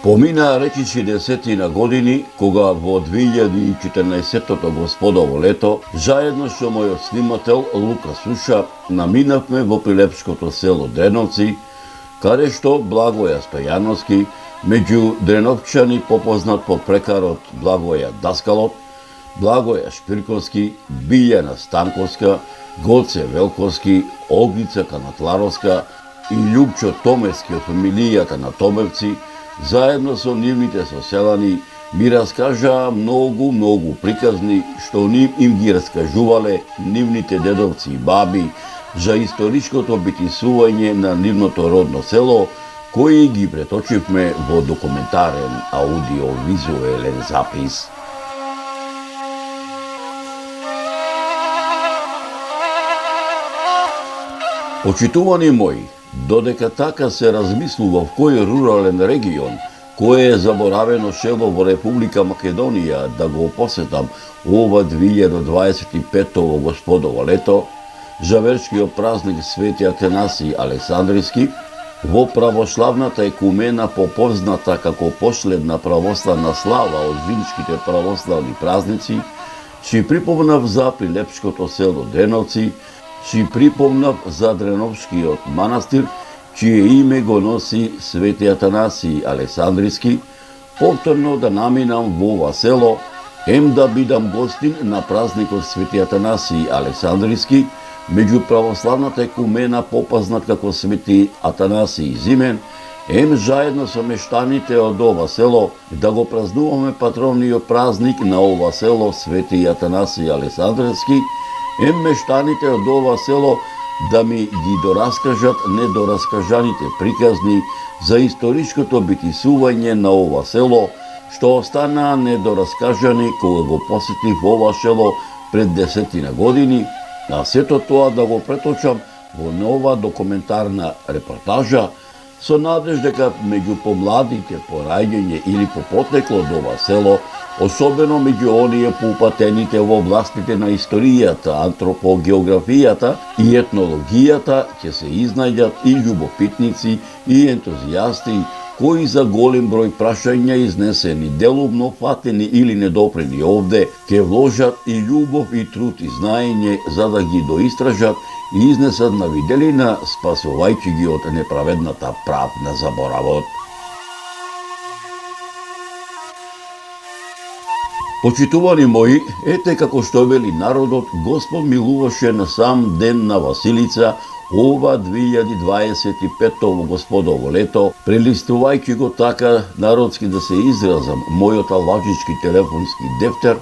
Помина речиси десетина години, кога во 2014 господово лето, заедно со мојот снимател Лука Суша, наминавме во прилепското село Дреновци, каде што Благоја Стојановски, меѓу дреновчани попознат по прекарот Благоја Даскалот, Благоја Шпирковски, Билјана Станковска, Гоце Велковски, Огница Канатларовска и Љупчо Томевски од фамилијата на Томевци, заедно со нивните соселани, ми раскажаа многу приказни што им ги раскажувале нивните дедовци и баби за историското битисување на нивното родно село, кои ги преточивме во документарен аудиовизуелен запис. Почитувани мои, додека така се размислува в кој рурален регион, кое е заборавено село во Република Македонија да го посетам ова 2025 господово лето, за верскиот празник Свети Атанасий Александриски, во православната екумена попозната како последна православна слава од зимските православни празници, си припомнав за прилепското село Дреновци, си припомнав за Дреновскиот манастир, чие име го носи Свети Атанасий Александриски, повторно да наминам во ова село, да бидам гостин на празникот Свети Атанасий Александриски, меѓу православната екумена попознат како Свети Атанасий Зимен, заедно со мештаните од ова село да го празнуваме патровниот празник на ова село Свети Атанасий Александриски, мештаните од ова село да ми ги дораскажат недораскажаните приказни за историското битисување на ова село, што останаа недораскажани кога го посетив ова село пред десетина години, а сето тоа да го преточам во нова документарна репортажа, со надеж дека меѓу помладите по раѓање или по потекло од ова село, особено меѓу оние поупатените во областите на историјата, антропогеографијата и етнологијата, ќе се изнајдат и љубопитници и ентузијасти кои за голем број прашања изнесени, делумно фатени или недопрени овде, ќе вложат и љубов и труд и знаење за да ги доистражат и изнесат на виделина, спасувајќи ги од неправедната правна заборавот. Почитувани мои, ете како што вели народот, Господ милуваше на сам ден на Василица, ова 2025 господово лето, прелистувајќи го така народски да се изразам мојот албански телефонски дефтер,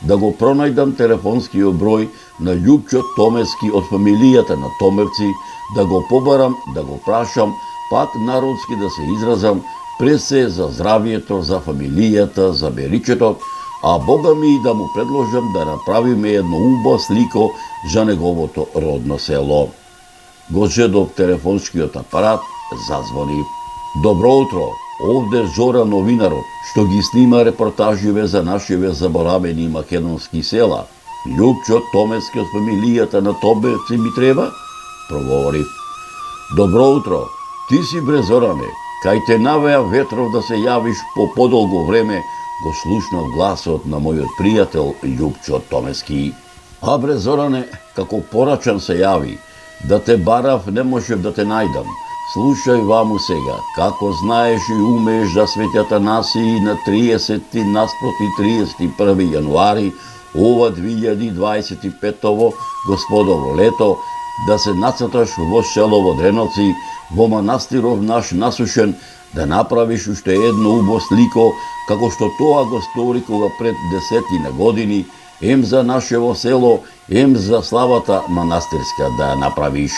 да го пронајдам телефонскиот број на Љупчо Томевски од фамилијата на Томевци, да го побарам, да го прашам, пак народски да се изразам, пред се за здравието, за фамилијата, за беричето, а Бога ми и да му предложам да направиме едно убава слико за неговото родно село. Го зедов телефонскиот апарат, зазвони. Добро утро, овде Зора новинарот, што ги снима репортаживе за нашиве заборавени македонски села. Љупчо Томевски од фамилијата на Томевци ми треба? Проговори. Добро утро, ти си бре Зоране, кај те навеа ветров да се јавиш по подолго време, го слушнав гласот на мојот пријател Љупчо Томевски. А бре Зоране, како порачан се јави, да те барав не можев да те најдам. Слушај ваму сега, како знаеш и умееш за Свети Атанасий на 30 наспроти 31 јануари, ова 2025 господово лето, да се нацрташ во село Дреновци, во манастиров наш насушен, да направиш уште едно убаво слико, како што тоа го стори кога пред десетина години, за нашево село, за славата манастирска да ја направиш.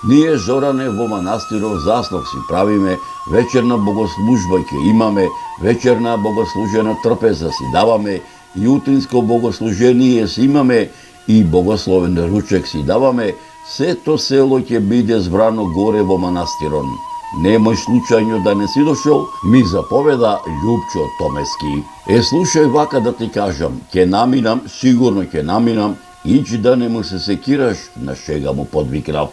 Ние, Зоране, во манастиров заслуг си правиме, вечерна богослужба ќе имаме, вечерна богослужена трпеза си даваме, и утринско богослужение си имаме, и богословен ручек си даваме, сето село ќе биде збрано горе во манастирон. Немој случајно да не си дошол, ми заповеда Љупчо Томевски. Слушај вака да ти кажам, ќе наминам, сигурно ќе наминам, ич да не му се секираш, на шега му подвикнав.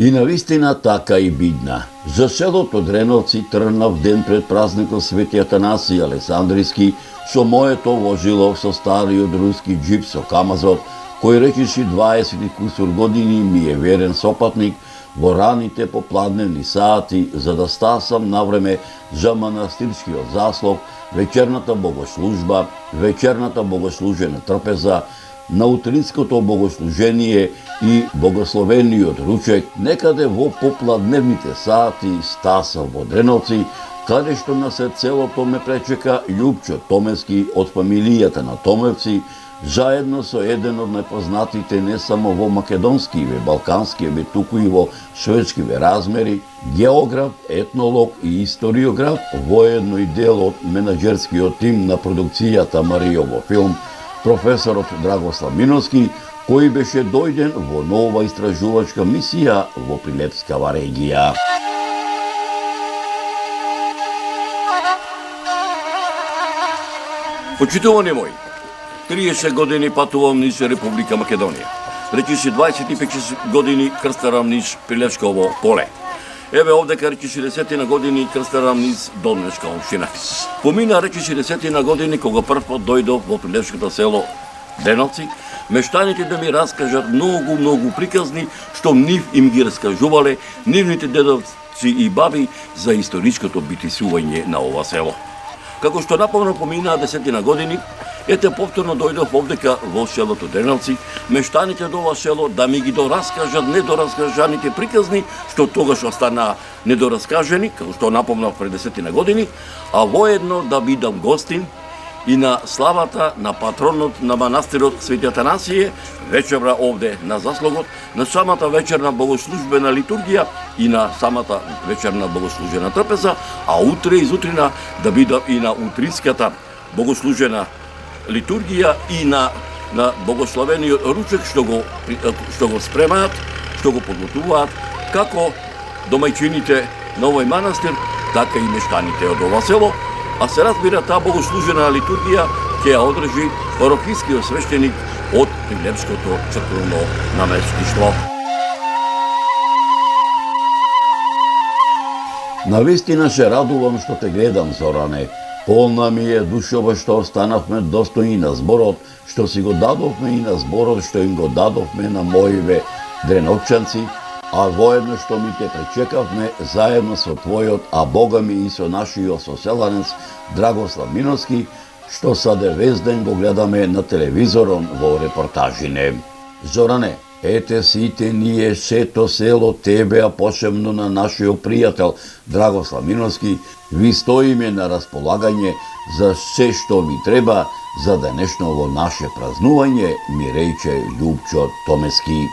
И навистина така и бидна. За селото Дреновци тргнав ден пред празникот Свети Атанасија Александрийски со моето возило со стариот руски джип со камазот, кој речиси 20 кусур години ми е верен сопатник во раните попладневни сати, за да стасам навреме за манастирскиот заслов, вечерната богослужба, вечерната богослужена трпеза, на утринското богослужение и богословениот ручек, некаде во попладневните сати стасав во Дреновци, каде што на целото ме пречека Љупчо Томески од фамилијата на Томевци, заедно со еден од најпознатите не само во македонскиве, балканскиве, туку и во шведскиве размери, географ, етнолог и историограф, воедно и дел од менаџерскиот тим на продукцијата Маријово филм, професорот Драгослав Миновски, кој беше дојден во нова истражувачка мисија во Прилепскава регија. Почитувани мои, 30 години патувам низ Република Македонија. Речиси 25 години крстарам низ Прилепсково поле. Еве овдека речиси 10 на години крстарам низ Долнешка општина. Помина речиси 10 на години кога прв пат дојдов во Прилепското село Дреновци, мештаните да ми раскажат многу приказни што нив им ги раскажувале нивните дедовци и баби за историското битисување на ова село. Како што напомна поминаа 10 на години, ете повторно дојдов овдека во селото Дреновци, мештаните до ова село да ми ги дораскажат недораскажаните приказни, што тогаш останаа недораскажени, како што напомнав пред 10 на години, а воедно да бидам гостин и на славата на патронот на манастирот Свети Атанасије, вечерва овде на заслогот, на самата вечерна богослужбена литургија и на самата вечерна богослужена трпеза, а утре изутрина да бидам и на утринската богослужена литургија и на богословениот ручек што го спремаат, што го подготуваат, како домајчините на овој манастир, така и мештаните од ова село, а се разбира таа богослужена литургија ќе ја одржи парохискиот свештеник од Прилепското црквено наместништво. Навистина се радувам што те гледам, Зоране. Полна ми е душова што останавме достојни на зборот, што си го дадовме и на зборот што им го дадовме на моиве дреновчанци, а воедно што ми те пречекавме заедно со твојот, а Бога ми и со нашиот соселанец Драгослав Миновски, што саде вез ден го гледаме на телевизорон во репортажине. Зоране, ете сите ние сето село тебе, а посебно на нашиот пријател Драгослав Миновски, ви стоиме на располагање за се што ви треба за денешново наше празнување, ми рече Љупчо Томески.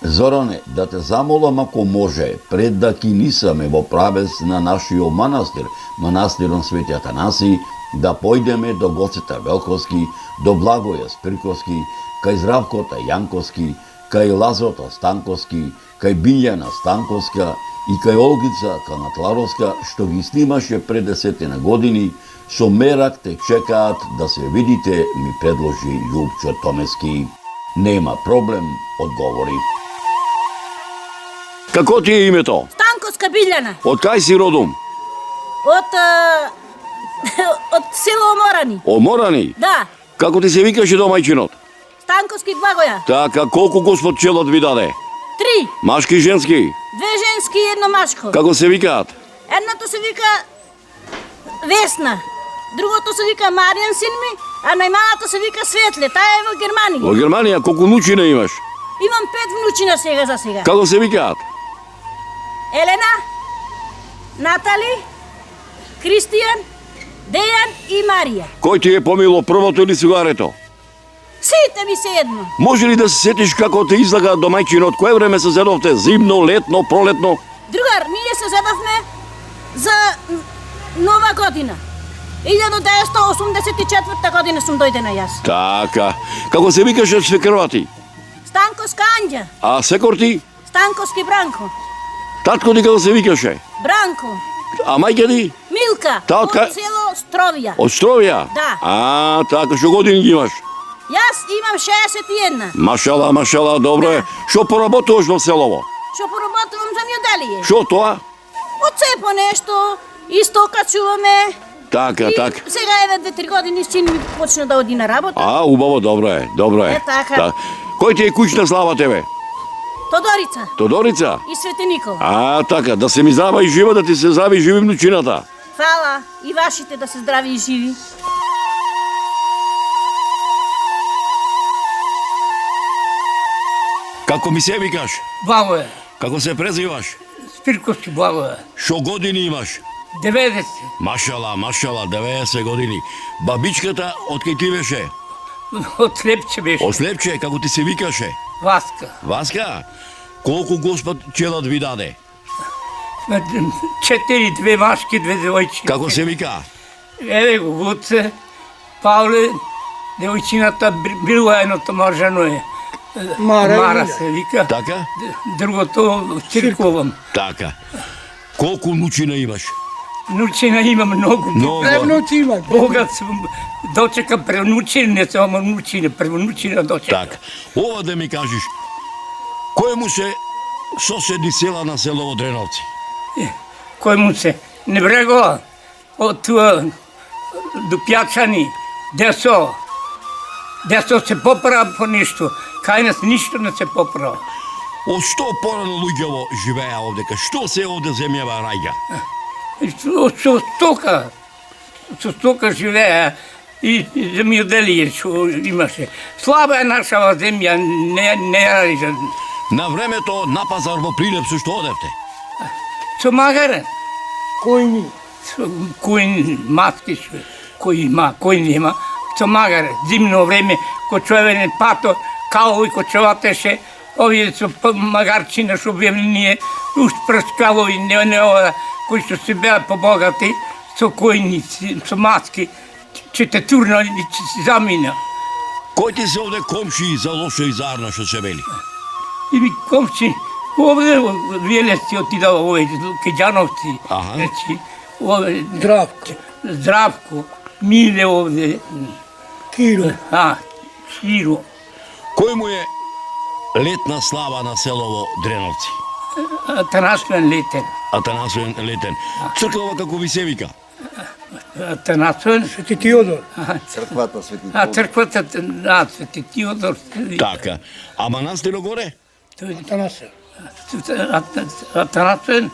Зоране, да те замолам ако може, пред да кинисаме во правец на нашиот манастир, манастирон Свети Атанаси, да појдеме до Гоцета Велковски, до Благоја Спирковски, кај Здравкота Јанковски, кај Лазота Станковски, кај Билјана Станковска и кај Олгица Канатларовска, што ги снимаше пред 10 на години, со мерак те чекаат да се видите, ми предложи Љупчо Томески. Нема проблем, одговори. Како ти е името? Станковска Билјана. Од кај си родом? Од село Оморани. Оморани? Да. Како ти се викаше домајчинот? Станковски Благоја. Така, колку Господ челот ви даде? 3. Машки и женски? 2 женски и 1 машко. Како се викаат? Едното се вика Весна. Другото се вика Маријан син ми, а најмалата се вика Светле. Таа е во Германија. Во Германија колку внучина имаш? Имам 5 внучина сега за сега. Како се викаат? Елена, Натали, Кристијан, Дејан и Марија. Кој ти е помило, првото или сугарето? Сите ми се едно. Може ли да се сетиш како те излага домајчинот? Кое време се зедовте? Зимно, летно, пролетно? Другар, ние се зедовме за Нова година. 1984 година сум дојдена јас. Така. Како се викаше свекрвати? Станковска Анѓа. А секор ти? Станковски Бранко. Татко ти како се викаше? Бранко. А мајка ти? Милка. Та од село Стровија. Од Стровија? Да. А, така, што години ги имаш? Јас имам 61. Машала, добро е. Да. Што поработуваш во селово? Што поработувам работувам за мјоделие. Што тоа? Од се по нешто, и стока чуваме. Така, И така. сега еве 2-3 години син ми почна да оди на работа. А, убаво, добро е, добро е. Е, така. Кој ти е куќна слава тебе? Тодорица Тодорица? и Свети Никола. А, така, да се ми здрава и жива, да ти се здрави и живи внучината. Фала и вашите да се здрави и живи. Како ми се викаш? Благо е. Како се презиваш? Спирковски благо е. Шо години имаш? 90. Машала, 90 години. Бабичката од кај ти беше? Од Слепче беше. Од Слепче, како ти се викаше? Васка. Васка? Колку Господ челад ви даде? 4, 2 машки, 2 девојчки. Како се вика? Еве го Вуце, Павле, девојчината Билојното мажано е. Мара се вика. Така? Другото Цирковом. Така. Колку внучина имаш? Внучина има многу. Много. Превнуци има. Богат сум. Дочекам превнучина, не само внучина, превнучина дочекам. Така. Ова да ми кажеш, кој му се соседни села на село Дреновци? Кој му се не брегова од туа до Пјачани, десо се поправа по ништо, кај нас ништо не се поправа. Од што порано луѓево живеа овдека? Што се овде земјава раѓа? Со стока живеа и земјоделие што имаше. Слаба е нашава земја, не раѓа. На времето на пазар во Прилеп со што одевте? Со магаре, Којни? кој маски што, кој нема, со магаре. Зимно време, кочовен пато, калови кочоватеше, овие со магарчина што бевни ние, уст прскалови, не ова, кои што се беа побогати, со којни, со маски, че те турна и че се замина. Кој ти се овде комши за лошо и зарна што се вели? И ми комши, овде Велести отида овој Кеđановци, Аха. речи, овде Здравко. Здравко, Миле овде, Киро. Широ. Кој му е летна слава на селово Дреновци? Атанасовен Летен. Атанасовен Летен. Црква како ви се вика? Атанасовен, Свети Теодор. Црквата Свети црквата, Свети Теодор. Така. А манастиро горе? Атанаса. Атанасовен,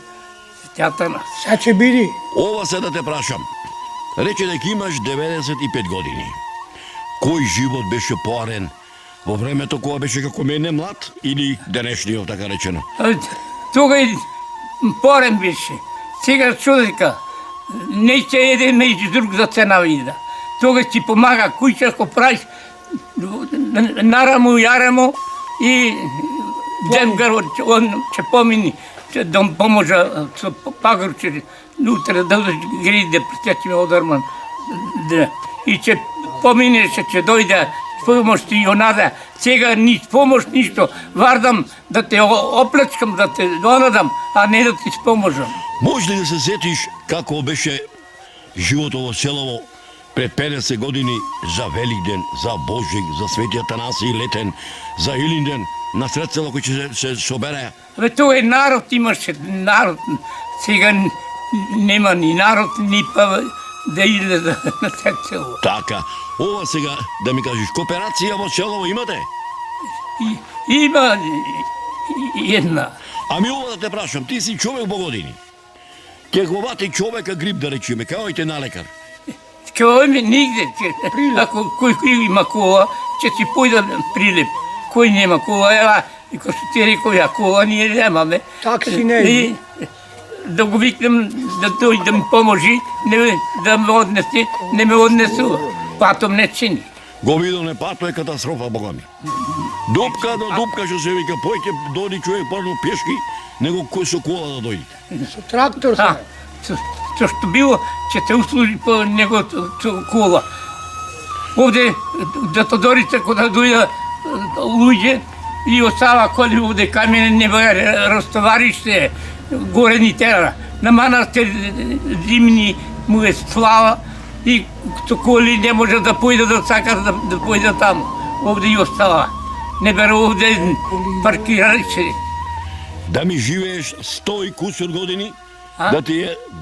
Свети Атанас. Сега ќе биди. Ова се да те прашам. Рече дека имаш 95 години. Кој живот беше поарен во времето кога беше како мене млад или денешниот, така речено? Тога и порен беше. Сега човека не се еде меѓу друг за цена вида. Тога ти помага куќа ако правиш нарамо јарамо и Демгар он ќе помини да му поможа со пагорче утре да гриде престечиме одарман. И ќе помине ќе дојде помош ти онада. Сега ни помош ништо. Вардам да те оплечкам, да те донадам, а не да ти споможам. Може ли да се сетиш како беше животот во селово пред 50 години за Великден, за Божик, за Свети Атанасий Летен, за Илинден, на сред село кој ќе се собереа? Бе, тоа е народ, имаше народ. Сега нема ни народ, ни па да иде на сред село. Така. Ова сега да ми кажеш, кооперација во селово имате? Има една. Ами ова да те прашам, ти си човек во години. Ке го вати човека грип да речеме, каојте на лекар. Кај ме нигде. Ако кој има кола, ќе си појда Прилеп. Кој нема кола, ева, и кој што ти рекол, ја кола ние немаме. Такси не И е. да го викнем да дојде да ми поможи, да ме однесе, не ме однесува. Патом не чини. Го видовме пато е катастрофа, бога ми. Дупка до дупка што се вика, појте дојди човек порно пешки, него кој со кола да дојде. Со трактор се. Што било, ќе те услужи по него кола. Овде, да Тодорица, кога дојда луѓе, и остава коли овде кај мене не бе растовариште, горе ни тера. На манастир зимни му е слава и со коли не може да појде да сака да појде таму. Овде и остава. Не бере овде паркирајше. да ми живееш 100 и кусур години,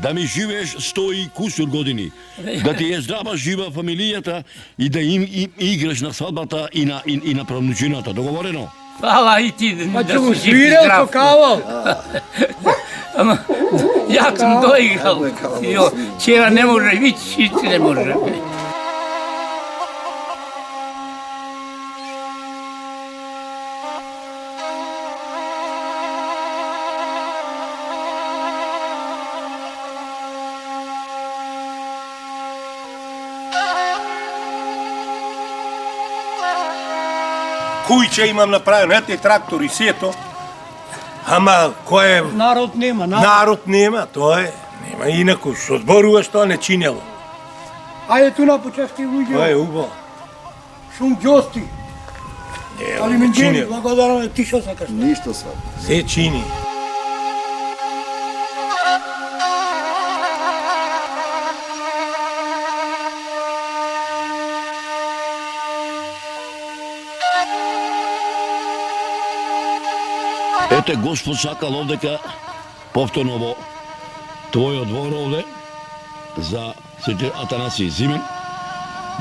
да ми живееш 100 и кусур години, да ти е здрава, жива фамилијата и да играш на свадбата и на правнучината. Договорено? Фала и ти Па да ќе го си жив и свирел здрав. со кавал. Ама, ја сум доиграл. Јо, вчера не може, видиш, и ти не може. Кујче имам направено, ете трактор и сето. Ама кој е Народ нема, народ нема, тоа е. Нема инаку што зборуваш тоа не чинело. Ајде ту на почести Тоа луѓе. е убаво. Шум ѓости. Не, Али не менџери, чинело. благодарам, ти што сакаш? Ништо сам. Се чини. Ете, Господ сакал овдека, повторно во твојот двор овде, за Свети Атанаси Зимен,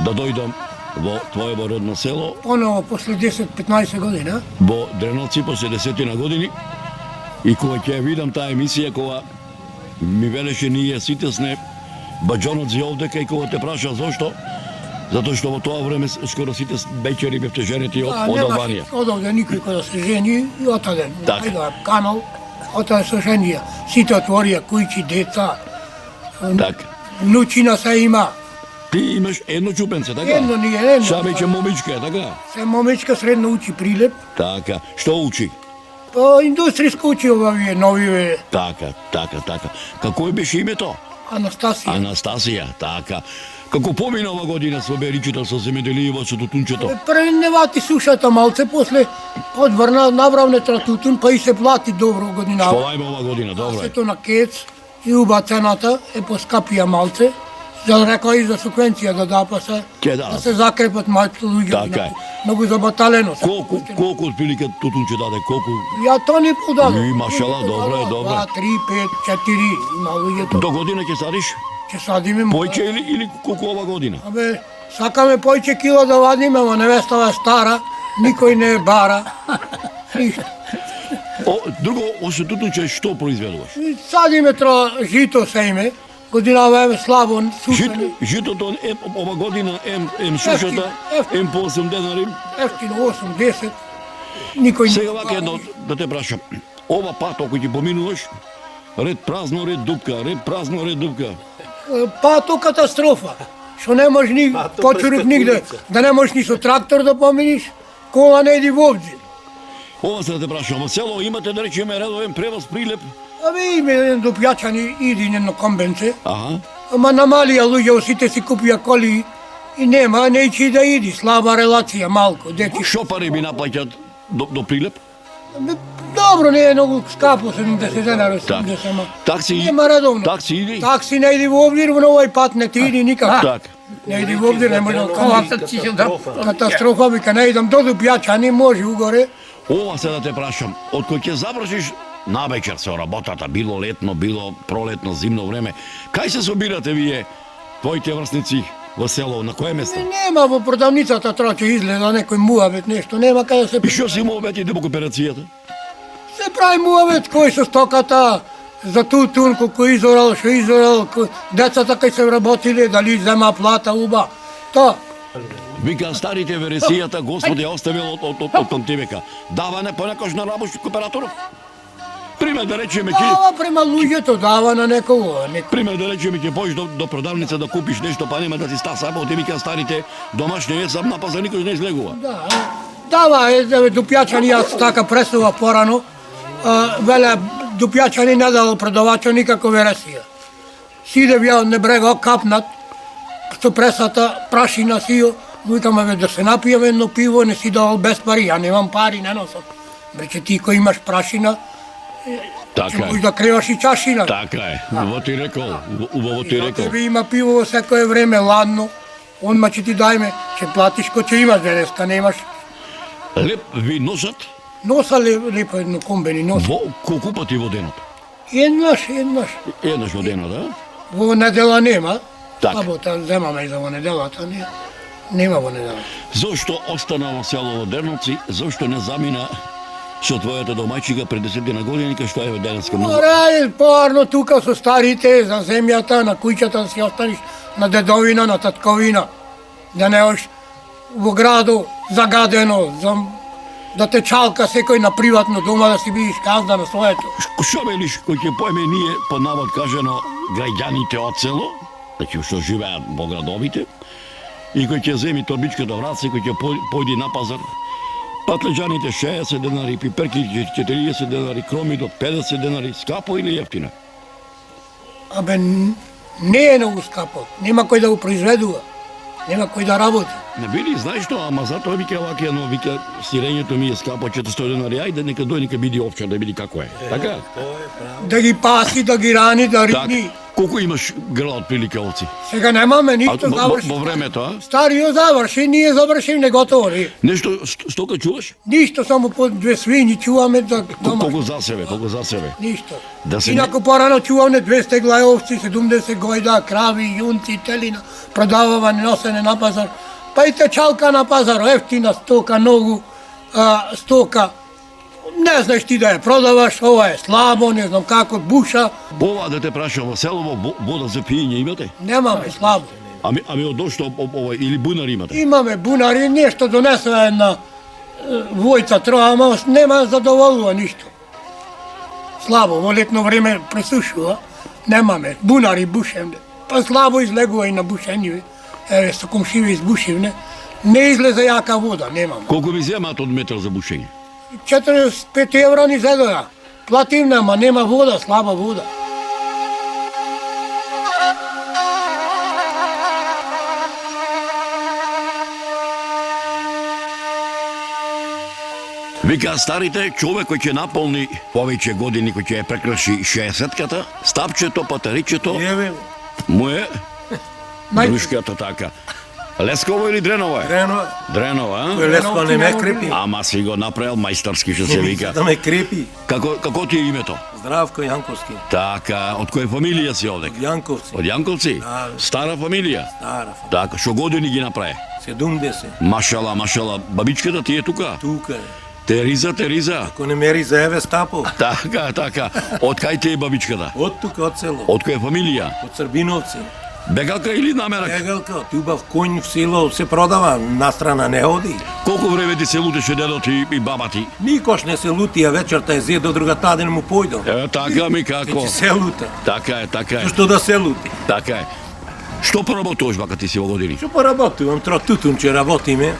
да дојдам во твојово родно село, Поново, после 10-15 години, а? во Дреновци, после 10 години, и кога ќе ја видам таа емисија, кога ми велеше ние сите сне баџонот овдека и кога те праша зошто, затоа што во тоа време скоро сите вечери бевте женети од Албанија. Од овде никој кој да се жени и отаде. Така. Ајде, канал, отаде се женија. Сите отворија кујчи, деца, Така. внучина се има. Ти имаш едно чупенце, така? Едно ни е, едно. Са веќе момичка е, така? Се момичка средно учи Прилеп. Така. Што учи? Па индустријско учи овие новиве Така. Како беше името? Анастасија. Анастасија, така. Како помина ова година со беричето, со земеделиево, со тутунчето? Први не вати сушата малце, после одврна, набравне тратутун, па и се плати добро година. Што ова година, добро е. Сето на кец и уба цената е поскапија малце. За рекла и за суквенција да дапаса, Ке да. да се закрепат малце луѓе. Така е. Многу забаталено се. Колку отприлика тутунче даде, колку? Ја то ни подаде. И, машала, добро е, добро. 2, 3, 5, 4 има луѓето. До година ќе садиш? Ќе садиме. Појќе или колку ова година? Абе, сакаме појќе кила да вадиме, ама невестава е стара, никој не е бара. Ништо. Друго, освен тутунче, што произведуваш? И садиме жито се име, годинава е слабо, сушени. Житото ова година ем сушата, Ефтин. по 8 денари. Ефтино 8-10, никој Сега не вака едно да те прашам. Ова пат ако ќе поминуваш, ред празно, ред дупка, ред празно, ред дупка. Па то катастрофа. Што не можеш ни почурив нигде, да не можеш ни со трактор да поминиш, кола не иди вовдje. Ова се да те прашам, во село имате да речеме редовен превоз Прилеп? Абе име еден до пјачани иди едно комбенце, Аха. ама намалија луѓе, сите си купија коли и нема, нејчи да иди, слаба релација, малко, дети. Што пари ми наплаќат до Прилеп? Добро, не е многу скапо, 70 денари, 80, ама. Такси Нема редовно. Такси иди? Такси не иди во Обир, но овој пат не ти иди никак. Така. Не иди во Обир, не може да Колата ти ќе да... катастрофа, вика, не идам до Дупјачани, може угоре. Ова се да те прашам, од кој ќе завршиш на вечер со работата, било летно, било пролетно, зимно време, кај се собирате вие, твоите врсници во село, на кое место? Нема во продавницата траче изгледа некој муавет нешто, нема каде се И што си муавете демокооперацијата? се прави муавет кој со стоката за тутун, кој изорал, што изорал, децата кај се работиле, дали зема плата уба. Тоа. Вика старите вересијата Господ ја оставил од памтивека. Даване понекош на работник операторов. Пример да речеме ќе Дава према луѓето, дава на некого. пример да речеме ќе појдеш до продавница да купиш нешто, па нема да ти ста саба, ти вика старите домашни е сам на пазар никој не излегува. Да, дава, Дупјачани јас така пресува порано, веле Дупјачани не дал продавача никако вересија. Сиде ја од небрега капнат, со пресата прашина сио, викаме ве да се напиеме едно пиво, не си дал без пари, ја немам пари, не носам. Рече ти кој имаш прашина, Така можеш е. да креваш и чашина. Така е. Убаво ти рекол, убаво ти рекол. Тебе има пиво во секое време, ладно, онма ќе ти дајме, ќе платиш кој ќе имаш денеска, немаш. Леп ви носат Носали лепо едно комбени, носали. Колку пати во денот? Еднаш. Еднаш во денот, да? Во недела нема. Така. Сабота земаме за во неделата, нема во неделата. Зошто остана во село во Дерновци? Зошто не замина со твојата домајчика пред 10 години, кај што е денеска многу? Рај, порно тука со старите, за земјата, на куќата да си останеш, на дедовина, на татковина. Да не ош во градо загадено, да те чалка секој на приватно дома, да си бидиш газда на своето. Шо велиш, кој ќе поеме ние, по навод кажано, граѓаните од село, значи што живеат во градовите, и кој ќе земи торбичката враце, кој ќе појди на пазар, патлеџаните 60 денари, пиперките 40 денари, кромидот 50 денари, скапо или ефтина? Абе, не е многу скапо, нема кој да го произведува, нема кој да работи. Не били, знаеш што, ама затоа вика вака, но вика сирењето ми е скапо 400 денари, ајде нека дој, нека биди овчар, да биди како е. Така? Да ги паси, да ги рани, да рибни. Так. Колку имаш грла од прилика овци? Сега немаме ништо заврши. Во времето, а? Стариот заврши, ние завршим не готово. Нешто стока чуваш? Ништо, само по 2 свињи чуваме да дома. Колку за себе? Ништо. Да се Инаку порано чуваме 200 глајовци, 70 гојда, крави, јунци, телина, продававани, носене на пазар. Па и те чалка на пазар, ефтина стока, многу стока. Не знаеш ти да ја продаваш, ова е слабо, не знам како, буша. Ова да те прашам, во селово вода за пиење имате? Немаме, слабо. Ами од што ова или бунар имате? Имаме бунари, нешто донесува една војца троа, ама нема задоволува ништо. Слабо, во летно време пресушува, немаме. Бунари бушевне. Па слабо излегува и на бушење. Еве, со комшиви избушивне. Не излезе јака вода, немаме. Колку ви земаат од метар за бушење? 45 евра ни зедоја. Плативна, ама нема вода, слаба вода. Вика старите, човек кој ќе наполни повеќе години, кој ќе ја прекрши 60-ката, стапчето, патаричето, Еве, му е друшката така. Лесково или Дреново е? Рено, Дренова, кој леско не ме крепи. Ама си го направил мајстарски, што се вика. Да ме крепи. Како ти е името? Здравко Јанковски. Така, од која фамилија си овде? Јанковци. Од Јанковци? Да. Стара фамилија? Стара фамилија. Така, што години ги направи? 70. Машала, бабичката ти е тука? Тука е. Териза. Ако не мери за еве стапо. Така. Од кај ти е бабичката? Од тука, од село. Од која фамилија? Од Србиновци. Бегалка или намерак? Егалка, убав коњ в село се продава, настрана не оди. Колку време ти се лутеше дедот и баба ти? Никош не се лути, а вечерта е зе до другата ден му појдо. Така ми како? Значи се лута. Така е. Што да се лути? Така е. Што поработуваш бака ти си во години? Што поработувам, тутунче работиме.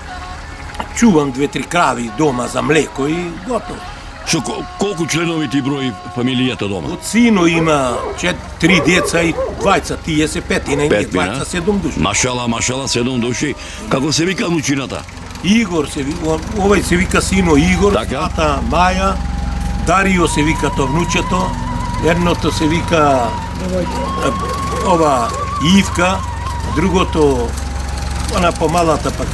Чувам 2-3 крави дома за млеко и готово. Што колку членови ти брои фамилијата дома? Од сино има 3 деца и двајца, тие се петина и ние двајца 7 души. Машала, 7 души. Како се вика внучината? Игор се вика, овај се вика сино Игор, Така. тата Маја, Дарио се вика то внучето, едното се вика ова Ивка, другото она помалата пак.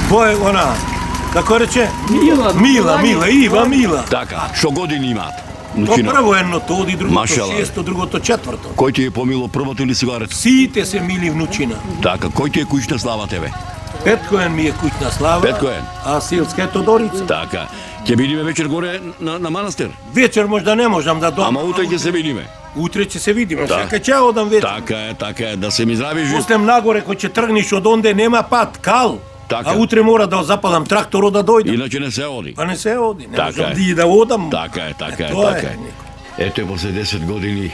Бој она, како рече? Мила. Така, што години имаат? То Внучина. прво едното оди, другото Машала. 6, другото 4. Кој ти е помило првото или сигарето? Сите се мили внучина. Така, кој ти е куќна слава тебе? Петкоен ми е куќна слава. Петкоен. А Силскето Дорица. Така. Ќе видиме вечер горе на манастир. Вечер можда не можам да додам. Ама утре ќе се видиме. Утре ќе се видиме. Да. Сека ќе одам вечер. Така е, да се ми здравиш. После нагоре кој ќе тргнеш од онде нема пат, кал. Така. А утре мора да запалам тракторот да дојдам. Иначе не се оди. Па не се оди, не Така можам е. да одам. Така е. Тоа е. Ето после 10 години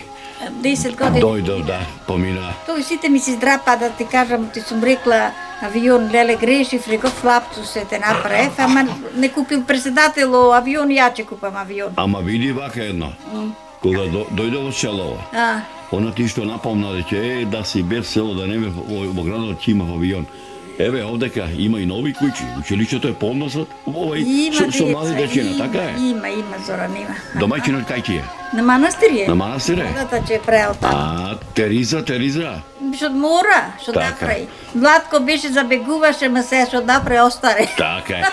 10 години. дојдов, да, помина. Тоа сите ми се здрапа да ти кажам, ти сум рекла авион, леле грешив, реков лапсус се те направив, ама не купил председатело авион, ја ќе купам авион. Ама види вака едно. Кога дојде во село, она ти што напомна дека да си без село, да не ме во градот ќе има авион. Еве овдека има и нови куќи. Училишето е полно со со млади дечина, така е. Има, Зоран, има. Домаќинот кај ти е? На манастир е. На манастир е? Дата ќе преал таму. А, Териза. Што мора, што да Така. прави. Владко беше забегуваше, ма се што да прави остаре. Така е.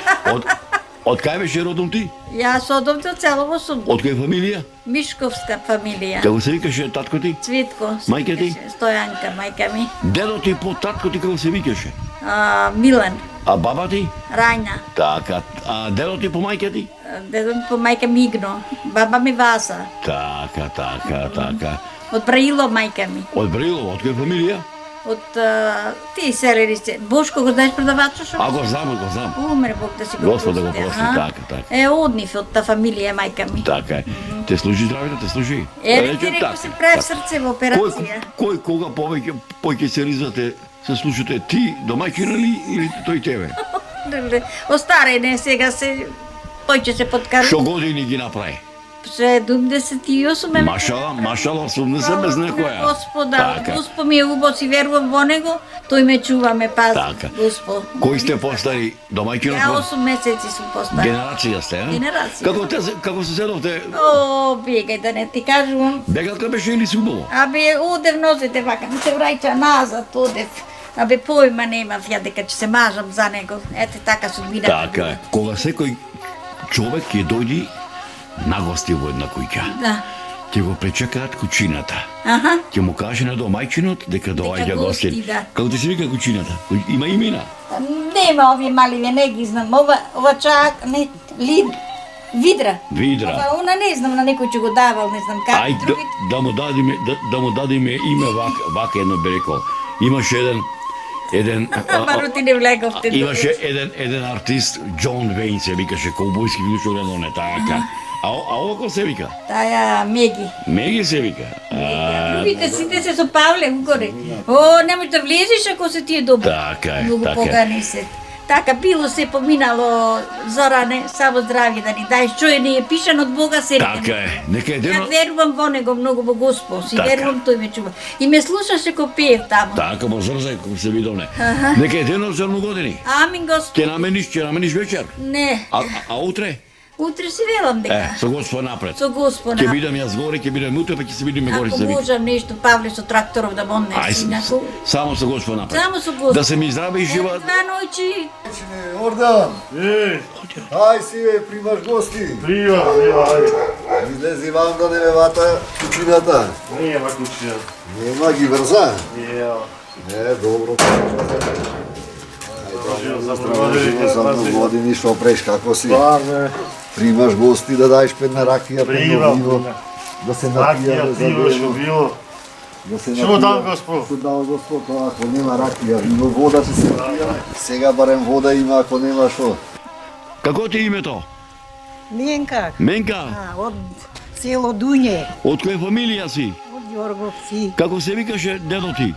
Од кај беше родом ти? Јас одам до Целово сум. Од која фамилија? Мишковска фамилија. Како се викаше татко ти? Цвитко. Мајка ти? Стојанка, мајка ми. Дедо ти по татко ти како се викаше? Милан. А баба ти? Рајна. Така. А дедо ти по мајка ти? Дедо ми по мајка Мигно. Баба ми Васа. Така. Од Браило мајка ми. Од Брилово, од која фамилија? Од ти селери се. Бошко го знаеш продавачот шо? А го знам. Умре Бог да си го Господ да го прости, прости, аха. така. Однив од та фамилија мајка ми. Така е. Те служи здравето, те служи. Ти реко се прави срце во операција. Кој кога повеќе се ризате, се слушате ти домаќина или тој тебе? Остарене сега се тој се подкарува. Што години ги направи? 78 Машала, 80 без некоја. Господа, Госпо ми е убаво, си верувам во него, тој ме чува, ме пази. Така. Госпо. Кои сте постари домаќина? Ја 8 месеци сум постари. Генерација сте, а? Генерација. Како се седовте? О, бегај да не ти кажувам. Бегалка беше или си убаво? Одев нозете вака, ми се враќа назад, одев. Појма немав ја дека ќе се мажам за него. Ете така судбина. Така е. Кога секој човек ќе дојди на гости во една куќа. Да. Ќе го пречекаат кучината. Аха. Ќе му каже на домајчинот дека доаѓа гости, гости. да. Како ти се вика кучината? Има имена? Нема овие маливе, не ги знам. Ова чак, не, Видра. Она не знам, на некој ќе го давал, не знам како. Ај, да му дадиме име вака едно би рекол. Имаше еден Бару ти не влеговте. Имаше еден артист, Џон Вејн се викаше, коубојски филм, не така. А ова кој се вика? Таја Меги. Меги се вика. Другите сите се со Павле угоре. О, немој да влезеш ако се ти е добро. Така е, Многу така е. погани се. Така било се поминало, Зоране, само здравје да ни даеш. Чој не е пишан од Бога се. Така е. Нека Ја верувам во него многу, во Господ. Си верувам, тој ме чува. И ме слушаше ко пеев таму. Така, мо зрзај, како се видовне. Нека е денот за години. Амин, Господ. Ќе намениш вечер? Не. А утре? Утре си велам дека. Со Господ напред. Со Господ Ќе напред. бидам јас горе, ќе бидам утре, па ќе се видиме горе Ако се вика. можам нешто, Павле со тракторов да моннеш. Ај, само со Господ напред. Само со Господ. Да се ми здраве и жива. Два ноќи. Ордан! Ај си бе, примаш гости. Примам, ајде. Излези вам да не ме вата кучината. Нема кучина. Нема ги врза? Нема. Добро. Продолжи За многу години, шо преш, како си? Парне. Примаш гости да даеш педна ракија, педно Примам. вино. Да се Ракија, напијаме за тиво што дено. било. Да се Што дам, Господ? Што дам, Господ, ако нема ракија, вино, вода ќе се пија. Сега барем вода има, ако нема шо. Како ти е името? Менка, Менка, од село Дуње, од која фамилија си? од Јорговци. Како се викаше дедо ти?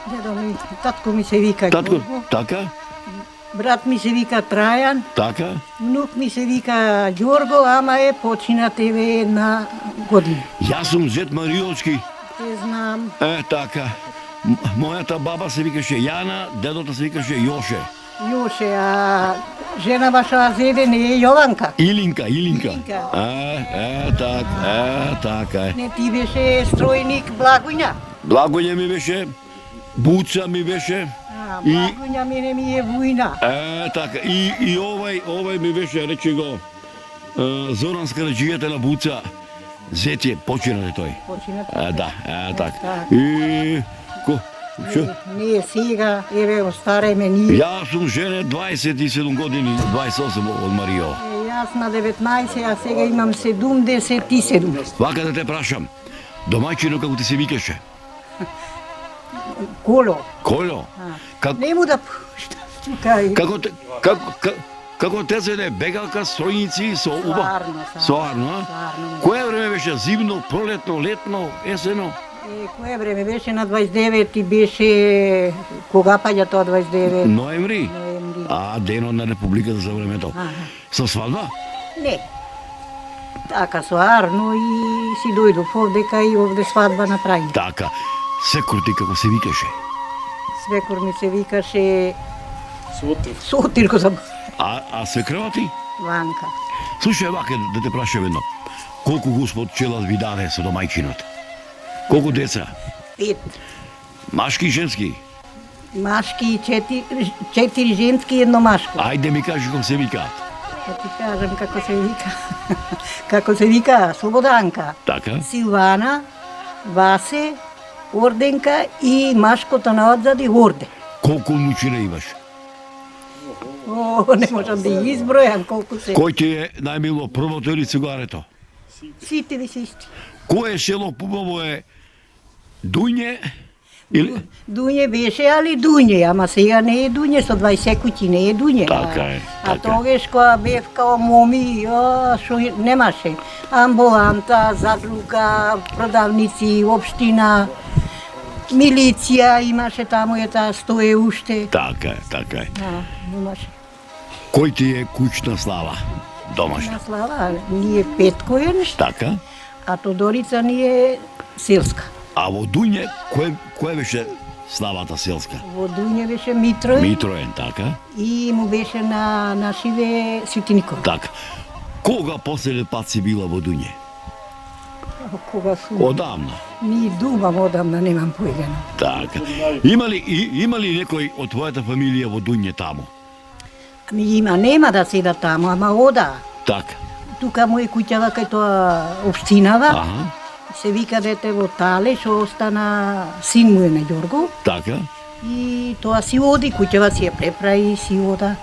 Дедо ми, татко ми се вика Татко, Ѓорго, така? брат ми се вика Трајан, Така? внук ми се вика Ѓорго, ама е починат еве една година. Јас сум Зет Мариолски. Те знам, Така. Мојата баба се викаше Јана, дедото се викаше Јоше. Јоше, а жена ваша зеде не е Јованка. Илинка. Илинка. Така е. Не ти беше стројник Благоња. Благоње ми беше, Буца ми беше. И Благоња мене ми е Вујна. така. И овај ми беше, речи го, Зоран Скараџијата на Буца. Зет е, починат е тој. Починат. Да, така. Така. И Шо? Не сега, еве остареме ние. Јас сум жене 27 години, 28 од Марио. Јас на 19, а сега имам 77. Вака да те прашам, домаќино како ти се викаше? Коло. Коло? Не му да пушта, стукај. Како те се бегалка, стројници, со уба? Соарно. Соарно, а? Кое време беше зимно, пролетно, летно, есено? Кое време беше на 29 и беше кога паѓа тоа 29? Ноември? Ноември. А, денот на Републиката за времето. Со свадба? Не. Така соарно и си дојдов овдека и овде свадба направи. Така. Секор ти како се викаше? Свекор ми се викаше Сутир. Сутир го забав. А свекрва ти? Ванка. Слушај, вака да те прашам едно. Колку Господ челат ви даде со домајчинот? Колку деца? 5. Машки и женски? Машки и 4 женски и едно машко. Ајде ми кажи како се викаат. Да ти кажам како се вика. Како се вика Слободанка. Така? Силвана, Васе, Орденка и машкото на одзади Орде. Колку внучина имаш? О, не можам да ги избројам колку се. Кој ти е најмило, првото или цигарето? Сите ви се исти. Кое село пубаво е Дуње или... Дуње беше, али Дуње, ама сега не е Дуње, со 20 куќи не е Дуње. Така е, А така. тогаш кога бев као моми, шо немаше. Амбуланта, задруга, продавници, општина, милиција имаше таму, ета стоje уште. Така е, така е. Имаше. Кој ти е куќна слава? Домашна. На слава, ние Петкоен, Така? а Тодорица ни е селска. А во Дуње, кој беше славата селска? Во Дуње беше Митроен Митроен, така? и му беше на нашиве Свети Никола. Така. Кога последен пат си била во Дуње? Кога су? Одамна. Ни думам одамна, немам поедено. Така. Има ли некој од твојата фамилија во Дуње таму? Ами има, нема да седа таму, ама ода. Така. Тука му е куќава кај тоа општинава. Аха. Се вика дете во Тале, што остана син му е на Ѓорго. Така. И тоа си оди, куќава си ја преправи, си ода.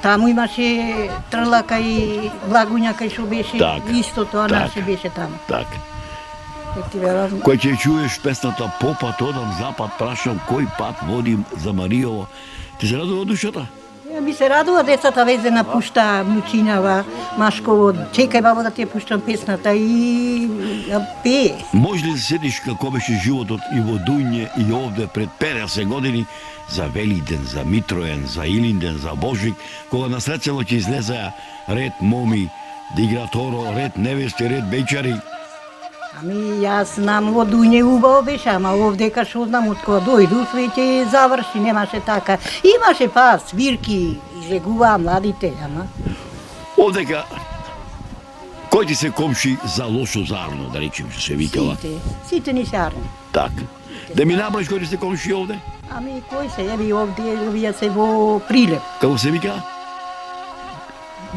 Таму имаше Трлака и Благуња кај што беше, Така, исто тоа така. наше беше таму. Така. Ти верувам. Кој ќе чуеш песната Попат одам запад, прашам кој пат водим за Мариово. Ти се радува душата? Ми се радува децата веќе напушта Мучинава, Машково, чекај бабо да ти ја пуштам песната и ја пее. Може ли да се сетиш како беше животот и во Дуње и овде пред 50 години за Велиден, за Митроен, за Илинден, за Божик, кога на сред село ќе излезеа ред моми, да играат торо, ред невести, ред бејчари? Ами јас знам во Дуње убаво беше, ама овдека што знам од кога дојдов веќе заврши, немаше така. Имаше па свирки, излегуваа младите, ама Овдека, кој ти се комши за лошо зарно, да речем, што се викала? сите ни се арни. Така. Да ми наброиш кој ти се комши овде? Ами кој се, еви овде, овие се во Прилеп. Како се вика?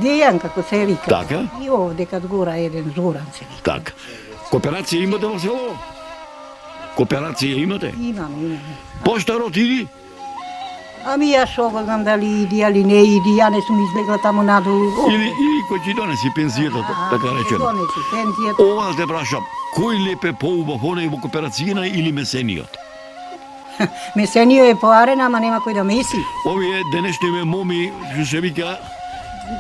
Дејан, како се вика. Така. И овде кад гора еден Зоран се вика. Така. Кооперација имате во село? Кооперација имате? Имаме. Поштарот иди? Ами јас шо го знам дали иди, али не иди, ја не сум излегла таму надолу. Или кој ќе донеси пензијата, така речено. Донеси пензијата. Ова да те прашам, кој лепе поубав оној во кооперацијна или месениот? Месенио е поарена, ама нема кој да меси. Овие денешни ме моми, што се вика,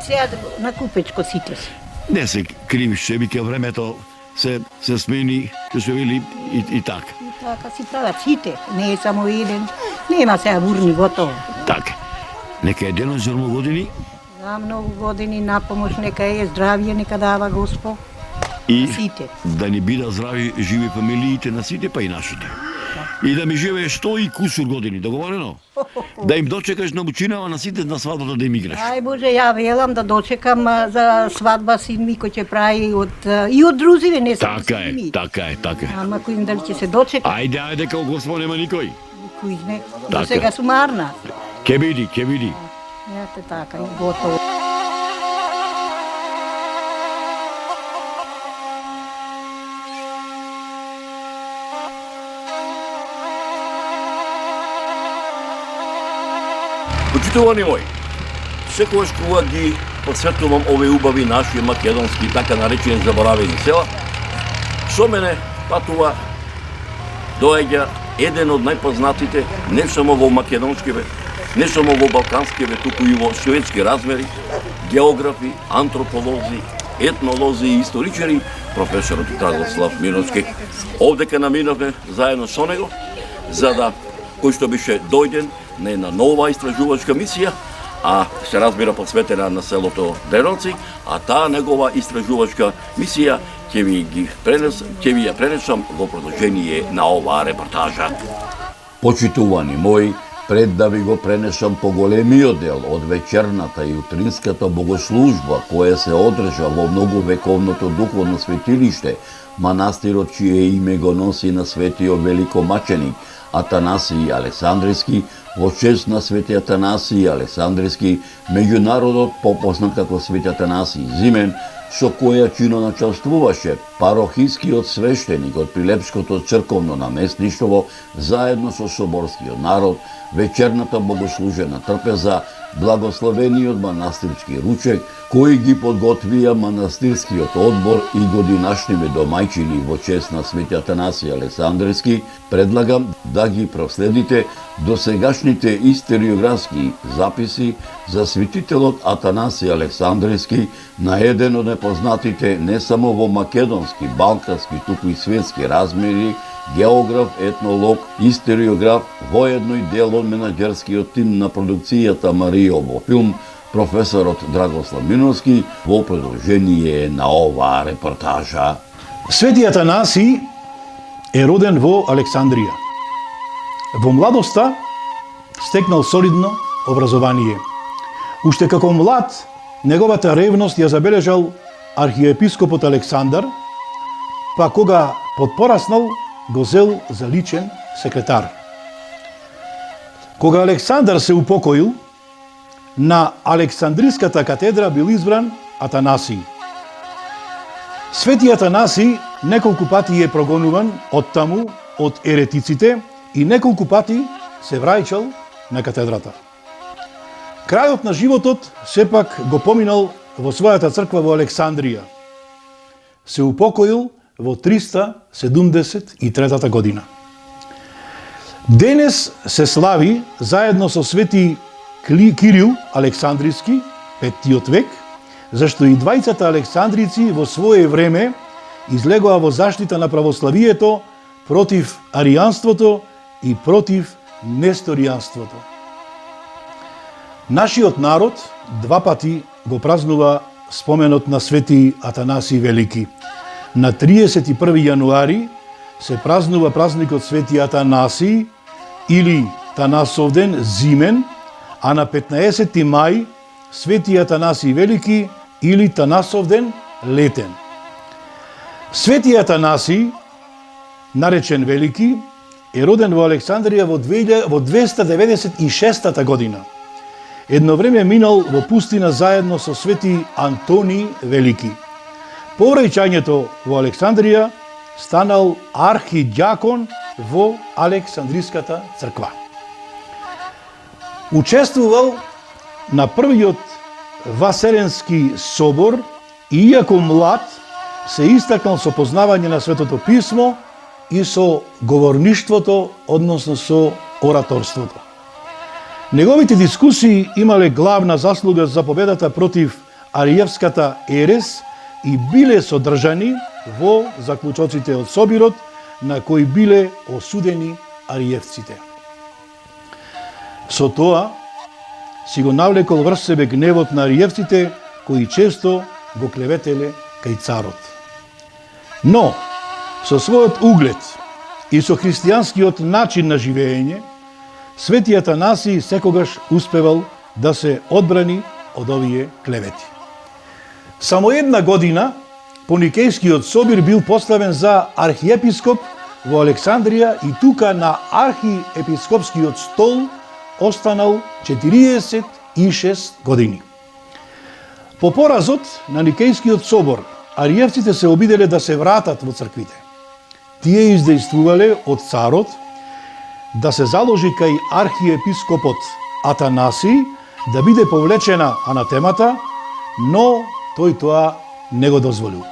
Сега на купечко сите се. не се кривиш, се вика времето се смени, што се вели и така. И така си прават сите, не е само еден. Нема сега бурни готово. Така. Нека е денот за многу години За многу години на помош, нека е здравје, нека дава Господ. и Сите. да ни бидат здрави, живи фамилиите на сите, па и нашите. И да ми живее 100 и кусур години, договорено? Да им дочекаш на Мучинава на сите на свадбата да им играш. Ај Боже, ја велам да дочекам за свадба син ми кој ќе прави и од друзиве, не само Така е, син ми. така е, така е. Ама кој дали ќе се дочека, Ајде, као Господ нема никој. кој не. Така. До сега сум марна. Ке види, ке види. Ете така, и готово. Почитувани мои, секогаш кога ги посветувам овие убави наши македонски, така наречени заборавени села, со мене патува доаѓа еден од најпознатите, не само во македонскиве, не само во балканскиве, туку и во светски размери, географи, антрополози, етнолози и историчари, професорот Радослав Миновски. Овдека наминавме заедно со него, за да, кој што беше дојден на една нова истражувачка мисија, а се разбира посветена на селото Деновци, а таа негова истражувачка мисија ќе ви ја пренесам во продолжение на оваа репортажа. Почитувани мои, пред да ви го пренесам поголемиот дел од вечерната и утринската богослужба која се одржа во многовековното духовно светилиште, манастирот чие име го носи на светиот великомаченик Атанасиј Александрийски, во чест на Свети Атанасий Александрийски, меѓународот попознат како Свети Атанасий Зимен, со која чино началствуваше парохискиот свештеник од Прилепското црковно наместништво заедно со соборскиот народ, вечерната богослужена трпеза, благословениот манастирски ручек, кои ги подготвија манастирскиот одбор и годинашниве домајчини во чест на Свети Атанасий Александрийски, предлагам да ги проследите досегашните историографски записи за светителот Атанасий Александрийски, на еден од непознатите не само во македонски, балкански, туку и светски размери, географ, етнолог, историограф, воедно и дел од менаџерскиот тим на продукцијата Марио во филм, професорот Драгослав Миновски, во продолжение на оваа репортажа. Свети Атанасий е роден во Александрија. Во младоста стекнал солидно образование. Уште како млад, неговата ревност ја забележал архиепископот Александар, па кога подпораснал, го зел за личен секретар. Кога Александар се упокоил, на Александриската катедра бил избран Атанасий. Свети Атанасий неколку пати е прогонуван од таму, од еретиците, и неколку пати се враќал на катедрата. Крајот на животот сепак го поминал во својата црква во Александрија. Се упокоил во 373 година. Денес се слави заедно со Свети Кирил Александрийски, 5 век, зашто и двајцата александрици во свое време излегоа во заштита на православието против аријанството и против несторијанството. Нашиот народ два пати го празнува споменот на Свети Атанасий Велики. На 31 јануари се празнува празникот Свети Атанасий или Танасовден Зимен, а на 15 мај Свети Атанасий Велики или Танасовден Летен. Свети Атанасий, наречен Велики, е роден во Александрија во 296 година. Едно време минал во пустина заедно со Свети Антоний Велики. По враќањето во Александрија станал архидјакон во Александриската црква. Учествувал на првиот Васеленски собор и иако млад се истакнал со познавање на Светото писмо и со говорништвото, односно со ораторството. Неговите дискусии имале главна заслуга за победата против ариевската ерес и биле содржани во заклучоците од собирот на кои биле осудени ариевците. Со тоа си го навлекол врз себе гневот на ариевците кои често го клеветеле кај царот. Но, со својот углед и со христијанскиот начин на живење, Свети Атанасий секогаш успевал да се одбрани од овие клевети. Само една година по Никејскиот собир бил поставен за архиепископ во Александрија и тука на архиепископскиот стол останал 46 години. По поразот на Никејскиот собор, ариевците се обиделе да се вратат во црквите. Тие издејствувале од царот да се заложи кај архиепископот Атанасий да биде повлечена анатемата, но тој тоа не го дозволил.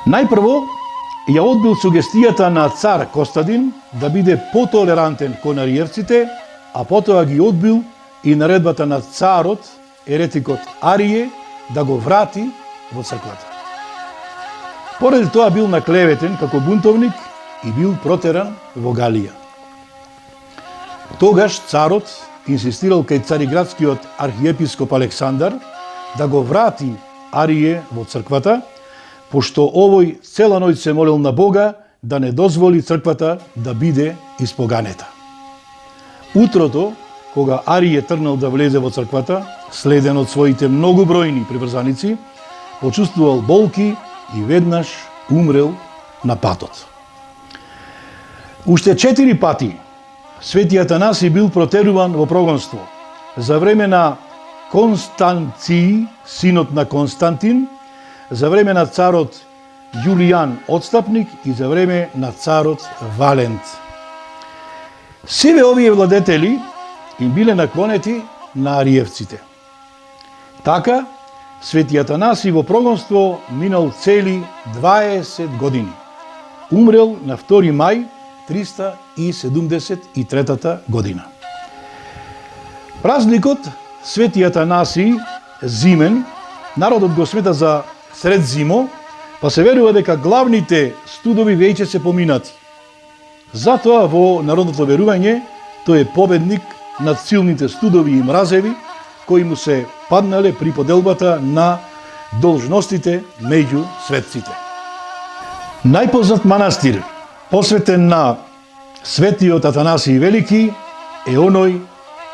Најпрво ја одбил сугестијата на цар Костадин да биде потолерантен кон ариевците, а потоа ги одбил и наредбата на царот, еретикот Арие, да го врати во црквата. Поради тоа бил наклеветен како бунтовник и бил протеран во Галија. Тогаш царот инсистирал кај цариградскиот архиепископ Александар да го врати Арие во црквата, пошто овој цела ноќ се молил на Бога да не дозволи црквата да биде испоганета. Утрото, кога Арие тргнал да влезе во црквата, следен од своите многобројни приврзаници, почувствувал болки и веднаш умрел на патот. Уште 4 пати Свети Атанаси бил протеруван во прогонство. За време на Констанцiji, синот на Константин, за време на царот Јулијан Отстапник и за време на царот Валент. Севе овие владетели им биле наклонети на ариевците. Така, Свети Атанаси во прогонство минал цели 20 години. Умрел на 2 мај 373 година. Празникот Свети Атанаси зимен, народот го смета за сред зимо, па се верува дека главните студови веќе се поминати. Затоа во народното верување тој е победник над силните студови и мразеви кои му се паднале при поделбата на должностите меѓу светците. Најпознат манастир посветен на Светиот Атанасиј Велики е оној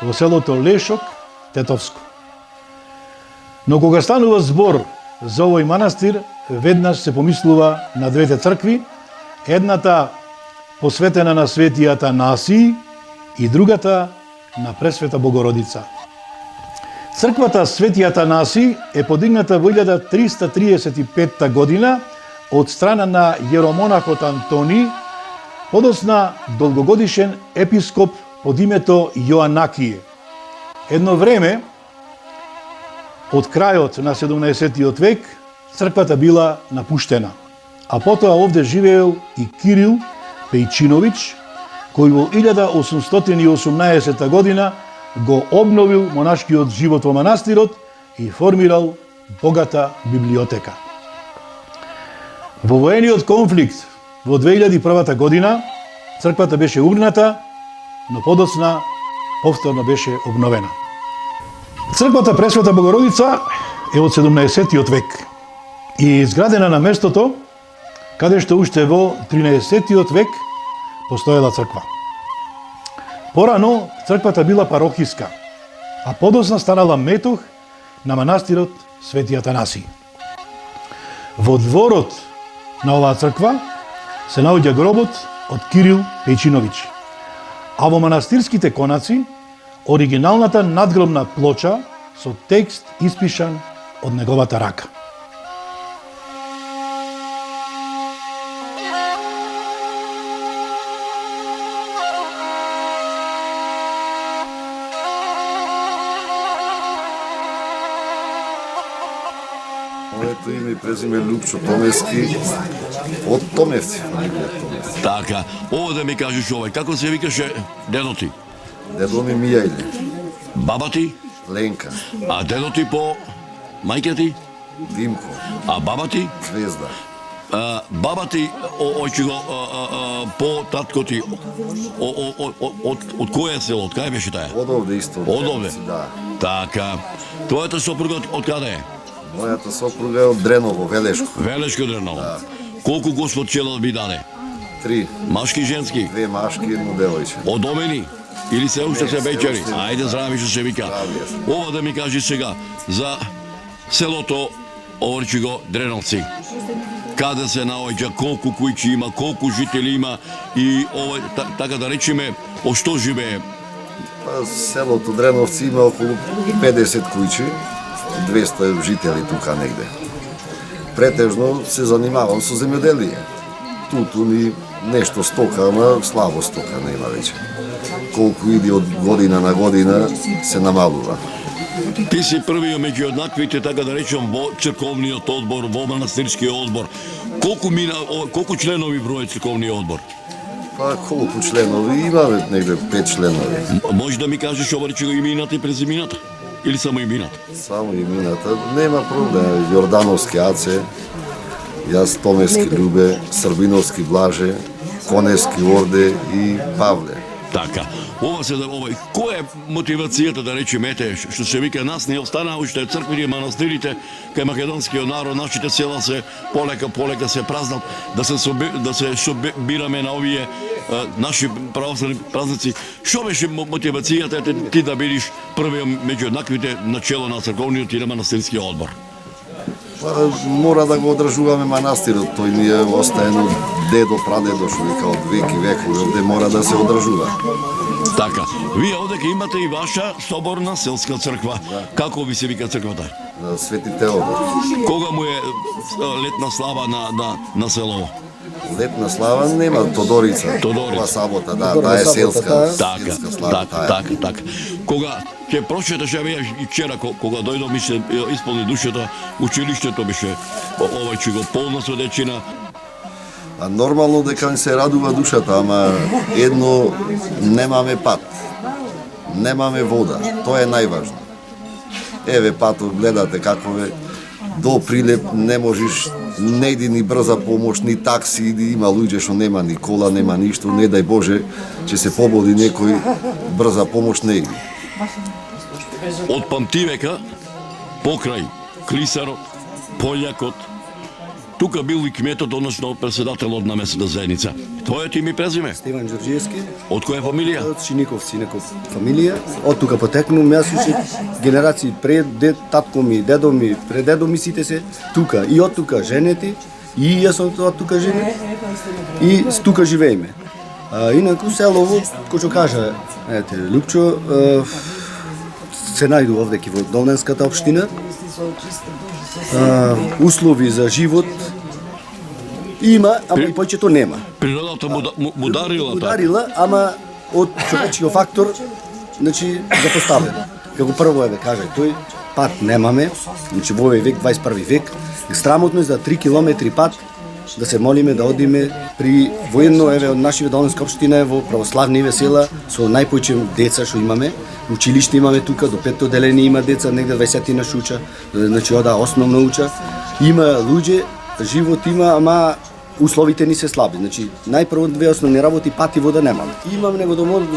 во селото Лешок, Тетовско. Но кога станува збор за овој манастир, веднаш се помислува на двете цркви, едната посветена на Свети Атанасиј и другата на Пресвета Богородица. Црквата Свети Атанаси е подигната во 1335 година од страна на јеромонахот Антони, подосна долгогодишен епископ под името Јоанакије. Едно време, од крајот на 17 век, црквата била напуштена, а потоа овде живеел и Кирил Пејчиновиќ, кој во 1818 година го обновил монашкиот живот во манастирот и формирал богата библиотека. Во воениот конфликт во 2001 година црквата беше угната, но подоцна повторно беше обновена. Црквата Пресвета Богородица е од 17 век и е изградена на местото каде што уште во 13 век постоела црква. Порано црквата била парохиска, а подоцна станала метох на манастирот Свети Атанаси. Во дворот на оваа црква се наоѓа гробот од Кирил Пејчиновиќ, а во манастирските конаци оригиналната надгробна плоча со текст испишан од неговата рака. Моето име и презиме Лупчо Томевски од Томевци. Така, ово да ми кажеш овој, како се викаше дедо ти? Дедо ми Мијајле. Баба ти? Ленка. А дедо ти по мајка ти? Димко. А баба ти? Звезда. Баба ти, по татко ти, од која село, од кај беше таа? Од овде исто. Од овде? Да. Така, твојата сопруга од каде е? Мојата сопруга е од Дреново, Велешко. Велешко Дреново. Да. Колку Господ челот ви даде? 3. Машки и женски? 2 машки и 1 девојче. Одомени? Или се уште се беќери? уште. Ајде, здрави што се вика. Ова да ми кажи сега за селото Орчиго Дреновци. Каде се наоѓа, колку кујчи има, колку жители има и ова, така да речеме, о што живее? Селото Дреновци има околу 50 кујчи, 200 жители тука негде. Претежно се занимавам со земјоделие. Тутун и нешто стока, ама слабо стока нема веќе. Колку иди од година на година се намалува. Ти си првиот меѓу однаквите, така да речем, во црковниот одбор, во манастирскиот одбор. Колку членови број црковниот одбор? Па колку членови имаме, негде 5 членови. Може да ми кажеш Орчиго имината и презимината? Или само имината? Само имината, нема проблем. Јордановски Аце, јас Томевски Љубе, Србиновски Блаже, Коневски Орде и Павле. Така. Ова се која е мотивацијата да речеме, ете, што се вика, нас не останаа уште црквите и манастирите кај македонскиот народ, нашите села се полека се празнат, да се собираме на овие наши православни празници. Што беше мотивацијата ти да бидеш првиот меѓу еднаквите начело на црковниот и на манастирскиот одбор? Па, мора да го одржуваме манастирот, тој ни е остаено дедо, прадедо, што вика од веки векови, овде мора да се одржува. Така, вие овде имате и ваша соборна селска црква. Како ви се вика црквата? Свети Теодор. Кога му е летна слава на село? Летна слава нема, Тодорица. Ова сабота, да, таа е селска. Така. Кога ќе прочиташ, ја и вчера кога дојдов ми се исполни душата, училиштето беше овој го полно со дечина. А нормално дека ми се радува душата, ама едно немаме пат. Немаме вода. Тоа е најважно. Еве патот гледате како е до Прилеп не можеш, не иди ни брза помош, ни такси, има луѓе што нема ни кола, нема ништо, не дај Боже, че се пободи некој, брза помош не иди. Од памтивека, покрај Клисарот, Полјакот, тука бил и кметот, односно председателот на месната заедница. Тоа е ти ми презиме? Стеван Ѓорѓиевски. Од која фамилија? Од Шиниковци, некој фамилија. Од тука потекнувам, јас уште генерации пред татко ми, дедо ми, предедо ми сите се тука. И од тука женети, и јас од тука женет, и с тука живееме. Инаку селово, кој што кажа, ете, Лупчо, се најду овде во Долненската општина. Услови за живот има, ама и повеќето нема. Природата му дарила. Дарила, ама од човечкиот фактор, значи, запоставено. Како прво е да кажа тој, пат немаме, значи во овој век, 21 век, срамотно е за 3 километри пат да се молиме да одиме при военно, еве, од нашите Долненска општина е во православни весела со најпојчем деца што имаме. Училиште имаме тука, до 5-то деление има деца, негде 20 шуча, значи ода основно уча. Има луѓе, живот има, ама условите ни се слаби. Значи, најпрво две основни работи, пат и вода немаме. Имам него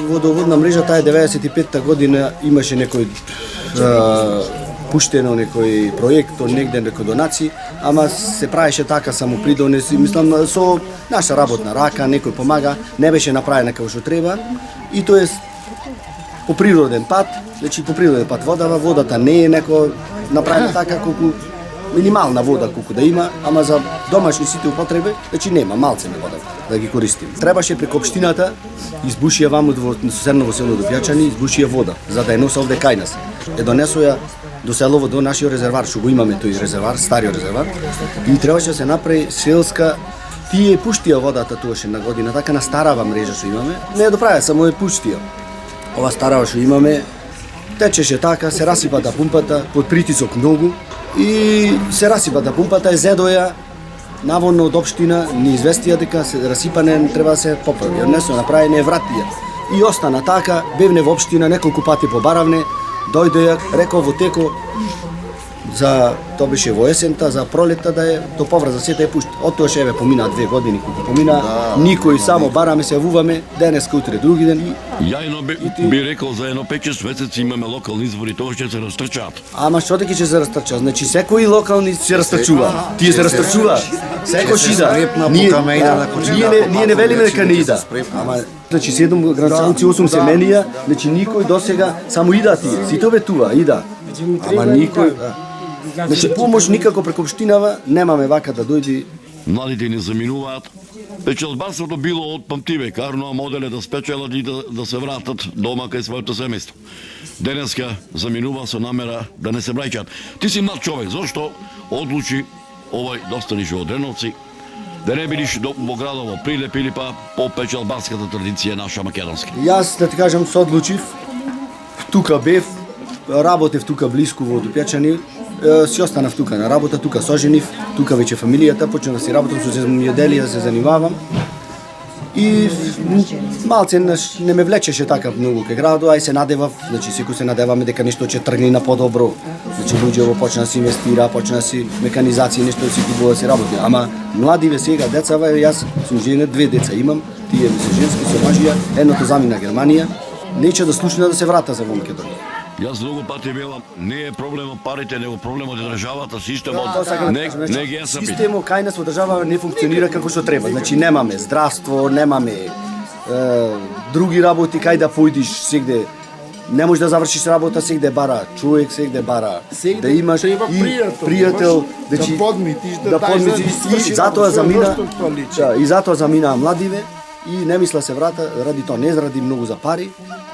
водоводна мрежа, таа е 95-та година, имаше некој пуштено некој проект, негде некој донаци, ама се правеше така само придонес, мислам, со наша работна рака, некој помага, не беше направена како што треба, и тоа е по природен пат, значи по природен пат водата не е неко направена така колку минимална вода колку да има, ама за домашни сите употреби, значи нема, малце на вода да ги користим. Требаше преку општината избушија ваму во соседново село Допјачани, избушија вода, за да ја носа овде кај нас. Донесоја до селово, до нашиот резервар, што го имаме тој резервар, стариот резервар, и требаше да се направи селска. Тие пуштија водата туаше на година, така на старава мрежа што имаме, не ја доправија, само ја пуштија. Ова старава што имаме, течеше така, се расипата пумпата, под притисок многу, и се расипата пумпата, зедоја, наводно од општина, ни известија дека се расипане треба да се поправи. Не се направи, не вратија. И остана така, бевне во општина, неколку пати побаравне, дојде, рекол во теко, за тоа беше во есента, за пролетта да е до поврат за сета е пушти. Од тоа еве помина 2 години колку помина, никој само бараме се вуваме, денеска утре други ден. Ја би рекол за едно 5-6 месеци имаме локални избори, тоа ќе се растрчаат. Ама што дека ќе се растрчаат? Значи секој локални се растрчува. Тие се растрчува. Секој шида. Ние не велиме дека не ида. Ама значи 7 градски 8 семенија, значи никој досега само ида тие. Сите ветува, ида. Ама никој. Значи помош никако преку општинава немаме вака да дојди. Младите не заминуваат. Печалбарството било од памтивек, арно модел е да спечелат и да се вратат дома кај своето семејство. Денеска заминува со намера да не се враќаат. Ти си млад човек, зошто одлучи овој да останеш во Дреновци, да не бидиш во градот во Прилеп или па по печалбарската традиција наша македонска? Јас да ти кажам се одлучив, тука бев, работев тука блиску во Допјачани, си останав тука на работа, тука соженив, тука веќе фамилијата, почнав да си работам со земјоделие, да се занимавам. И малце не ме влечеше така многу кај градот, ај се надевав, значи секој се надеваме дека нешто ќе тргне на подобро. Значи луѓе почна да се инвестира, почна да си меканизација, нешто да си купува, да се работи. Ама младиве сега децава, јас сум женет, 2 деца имам, тие ми се женски со мажија, едното замина Германија, нече да слушна да се врата за во Македонија. Јас многу пати велам, не е проблемот парите, него проблемот е државата, системот, не ги есапи. Системот кај нас во држава не функционира како што треба. Значи немаме здравство, немаме други работи кај да појдиш сегде. не можеш да завршиш работа, сегде бара човек, сегде бара да имаш и пријател, да подмитиш, да подмитиш, и затоа замина, и затоа заминаа младиве и не мисла се врата, ради тоа, не ради многу за пари,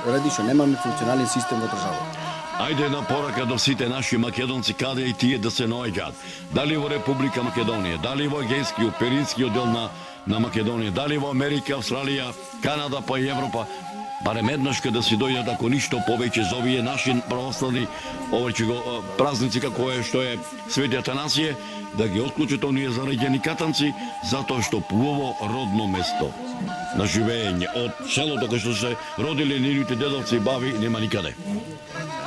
ради што немаме функционален систем во државата. Ајде една порака до сите наши македонци, каде и тие да се наоѓаат. Дали во Република Македонија, дали во Егејскиот, Перинскиот дел на Македонија, дали во Америка, Австралија, Канада, па и Европа, барем еднашка да си дојдат, ако ништо повеќе за овие наши православни празници како е што е Свети Атанасије, да ги отклучат оние зараѓени катанци, затоа што плово родно место на живење од селото кај што се родиле нивните дедовци и баби нема никаде.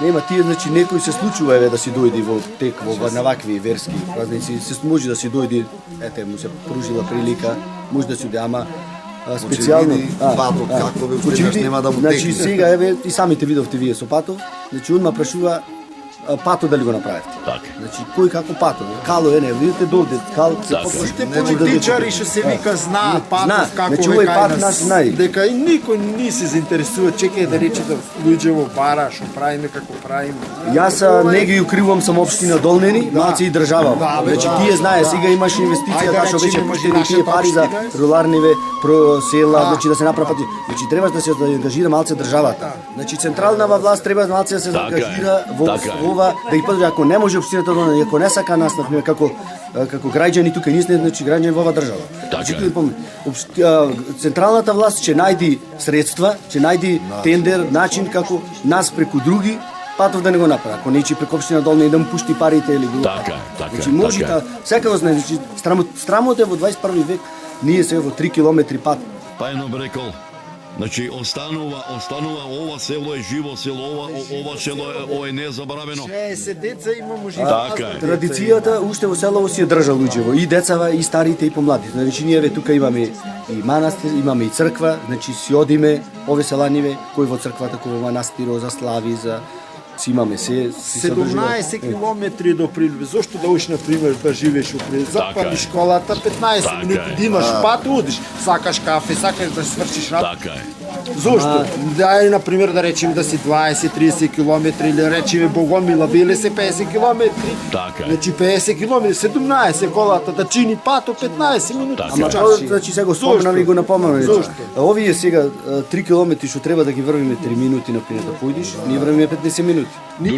Нема тие, значи некој се случува еве да си дојди во тек во на вакви верски празници, се може да си дојди, ете му се пружила прилика, може да си оде, ама специјално Патов како ве успеаш нема да му текне. Значи сега еве и самите видовте вие со Патов, значи он ма прашува Пато дали го направивте. Така. Значи кој како Пато, Кало не, видите дојде, Кал се Сите политичари што се вика знаат Патов како значи ве овој кај Пат нас. нас знај. Дека и никој не се заинтересува, чекај да рече да луѓе во бара, што правиме, како правиме. Јас не ги укривам само општина Долнени, малци и држава. Значи тие знае, сега имаш инвестиција да што веќе пуштени тие пари за руларниве села, значи да се направи пати. Значи требаш да се ангажира малце државата. Значи централната власт треба малце да се ангажира во ова да ги поддржи, ако не може општината Долнени, ако не сака нас например како граѓани тука, ние сме значи граѓани во ова држава. Значи централната власт ќе најди средства, ќе најди тендер, начин како нас преку други Патов да не го направи. Ако нечи преку општина Долна и да му пушти парите или го. Така, Значи може да секако знае, значи страмот е во 21 век, ние се во 3 километри пат. Па едно бе рекол, значи останува ова село е живо село, ова село е незаборавено. 60 деца имамо живо. Така е. Традицијата уште во селово си ја држа луѓево, и децава, и старите, и помладите. Значи ние тука имаме и манастир, имаме и црква, значи си одиме ове селаниве, кој во црквата, кој во манастирот за слави, за си имаме се 17 километри до Прилюбе. Зошто да уш на пример да живееш у Прилюбе? Запали школата 15 минути, да имаш пат, одиш, сакаш кафе, сакаш да свршиш работа. Така е. Зошто? Дај на пример да речеме да си 20-30 километри или речеме Богомила биле се 50 километри. Така е. Значи 50 километри, 17 колата да чини пато 15 минути. Ама тоа значи сега го спомнам и го напомнам. Зошто? Овие сега 3 километри што треба да ги врвиме 3 минути на пример да појдиш, ние врвиме 15 минути. Ние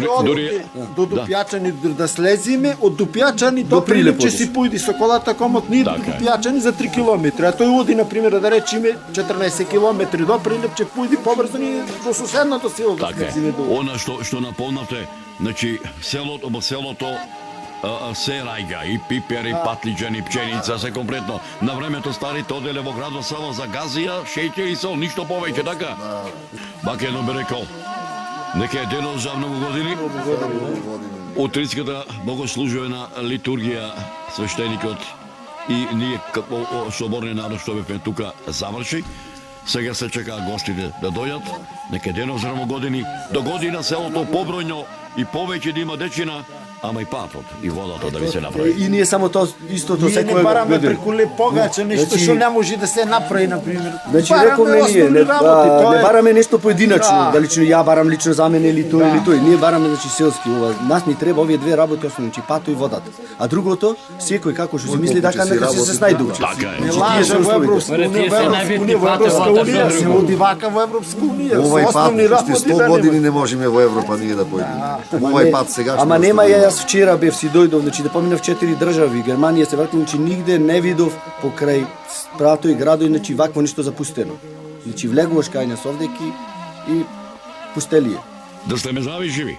до Дупјачани да слезиме, од Дупјачани до Прилепче си појди со колата комот, ние до Дупјачани за 3 километри, а тој оди на пример да речеме 14 километри до Прилепче, појди побрзо ни до соседното село. Така е. Она што напомнавте, значи селото се рајга и пипери, патлиџани, пченица, се комплетно. На времето старите оделе во градот само за газија, шеќер и сол, ништо повеќе, така? Бакено бе рекол. Нека е денот за многу години. Утринската богослужбена литургија, свештеникот и ние како соборни народ што бевме тука заврши. Сега се чекаат гостите да дојдат. Нека е денот за многу години. До година селото побројно и повеќе да има дечина, ама и патот и водата да ви се направи. И ние само тоа истото Ние секој не бараме преку лепогача, нешто што не може да се направи, на пример. Значи рековме ние, не бараме нешто поединечно, дали че ја барам лично за мене или тој. Ние бараме значи селски, ова. Нас ни треба овие две работи основни, значи пато и водата. А другото, секој како што си мисли дека нека се снајдува. Така е. Не лаже во Европска унија, се оди вака во Европска унија. Овај пат уште 100 години не можеме во Европа ние да појдеме. Овај пат сега што. Ама нема јас вчера бев си дојдов, значи да поминав 4 држави, Германија се вратив, значи нигде не видов покрај правото и градови, значи вакво ништо запустено. Значи влегуваш кај нас овдеки и пустелие. Да сте мезави живи.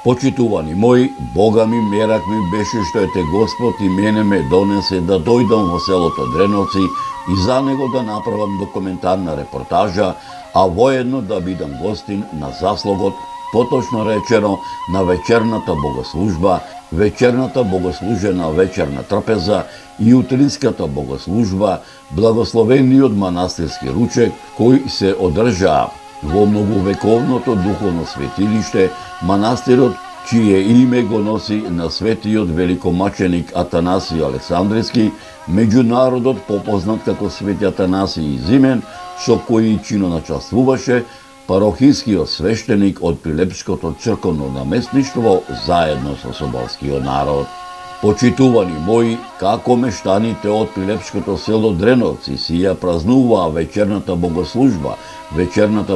Почитувани мои, Бога ми, мерак ми беше што ете Господ и мене ме донесе да дојдам во селото Дреновци и за него да направам документарна репортажа, а воедно да бидам гостин на заслогот, поточно речено на вечерната богослужба, вечерната богослужена вечерна трпеза и утринската богослужба, благословениот манастирски ручек, кој се одржаа во многовековното духовно светилиште, манастирот чие име го носи на светиот великомаченик Атанасиј Александревски, меѓу народот попознат како Свети Атанасиј Зимен, со кој чиноначествуваше парохискиот свештеник од Прилепското црковно наместништво заедно со соборскиот народ. Почитувани мои, како мештаните од Прилепското село Дреновци си ја празнуваа вечерната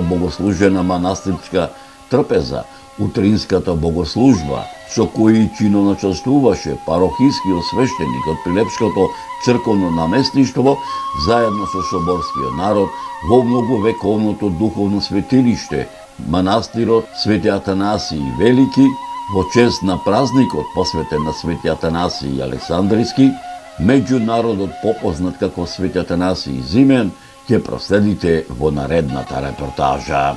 богослужена манастирска трпеза, утринската богослужба, со кој чиноначествуваше парохискиот свештеник од Прилепското црковно наместништво заедно со соборскиот народ во многовековното духовно светилиште, манастирот Свети Атанасиј Велики, во чест на празникот посветен на Свети Атанасиј Александревски, меѓу народот попознат како Свети Атанасиј Зимен, ќе проследите во наредната репортажа.